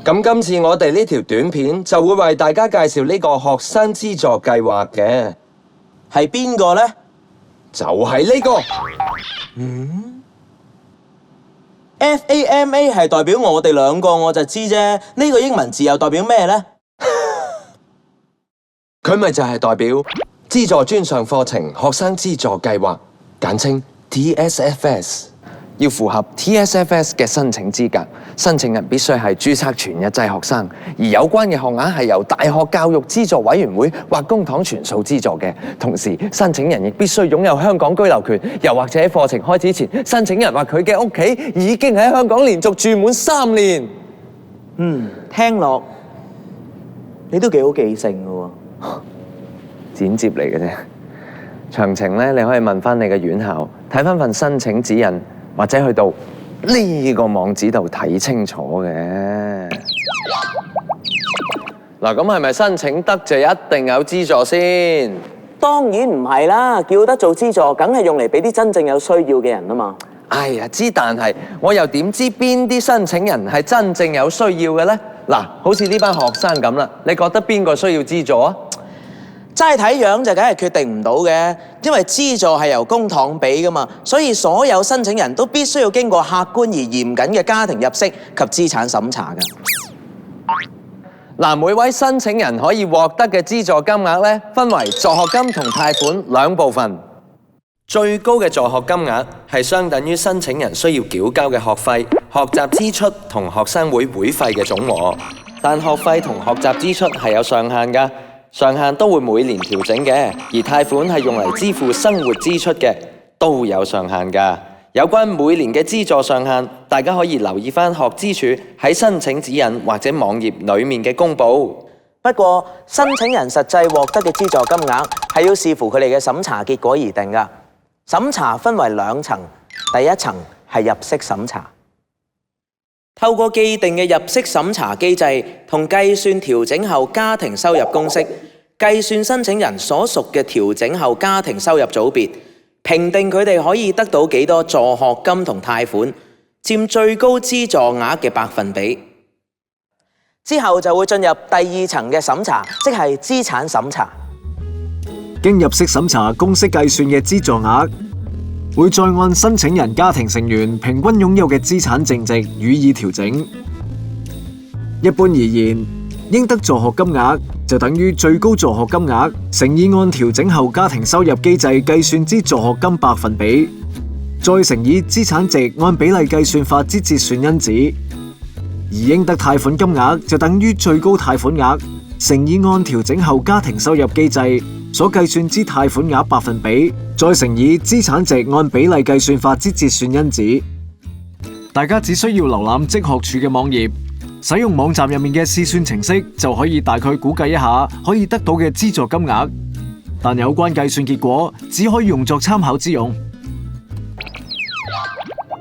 咁今次我哋呢條短片就會為大家介紹呢個學生資助計劃嘅，係邊個呢？就係呢個。FAMA 係代表我哋兩個，我就知啫。呢個英文字又代表咩呢？佢咪就係代表資助專上課程學生資助計劃，簡稱 TSFS。要符合 TSFS 嘅申請資格，申請人必須係註冊全日制學生，而有關嘅學額係由大學教育資助委員會或公帑全數資助嘅。同時，申請人亦必須擁有香港居留權，又或者喺課程開始前，申請人或佢嘅屋企已經喺香港連續住滿3年。聽落你都幾好記性㗎喎。剪接嚟嘅啫，詳情咧你可以問翻你嘅院校，睇翻份申請指引。或者去到呢個網址度睇清楚嘅。嗱，咁係咪申請得就一定有資助先？當然唔係啦，叫得做資助，梗係用嚟俾啲真正有需要嘅人啊嘛。哎呀，但係我又點知邊啲申請人係真正有需要嘅呢？嗱，好似呢班學生咁啦，你覺得邊個需要資助啊？齋睇樣就梗係決定唔到嘅，因為資助係由公帑俾噶嘛，所以所有申請人都必須要經過客觀而嚴謹嘅家庭入息及資產審查㗎。嗱，每位申請人可以獲得嘅資助金額咧，分為助學金同貸款兩部分。最高嘅助學金額係相等於申請人需要繳交嘅學費、學習支出同學生會會費嘅總和，但學費同學習支出係有上限㗎。上限都會每年調整嘅，而貸款係用嚟支付生活支出嘅，都有上限㗎。有關每年嘅資助上限，大家可以留意返學資處喺申請指引或者網頁裡面嘅公佈。不過，申請人實際獲得嘅資助金額係要視乎佢哋嘅審查結果而定㗎。審查分為2層，第一層係入息審查。透過既定嘅入息審查機制同計算調整後家庭收入公式，計算申請人所屬嘅調整後家庭收入組別，評定佢哋可以得到幾多助學金同貸款，佔最高資助額嘅百分比。之後就會進入第2層嘅審查，即係資產審查。經入息審查公式計算嘅資助額，會再按申請人家庭成員平均擁有嘅資產淨值予以調整。一般而言，應得助學金額就等於最高助學金額乘以按調整後家庭收入機制計算之助學金百分比，再乘以資產值按比例計算法之折算因子。而應得貸款金額就等於最高貸款額乘以按調整後家庭收入機制所計算之貸款額百分比，再乘以資產值按比例計算法之折算因子。大家只需要瀏覽職學處嘅網頁，使用網站入面嘅試算程式，就可以大概估計一下可以得到嘅資助金額。但有關計算結果只可以用作參考之用。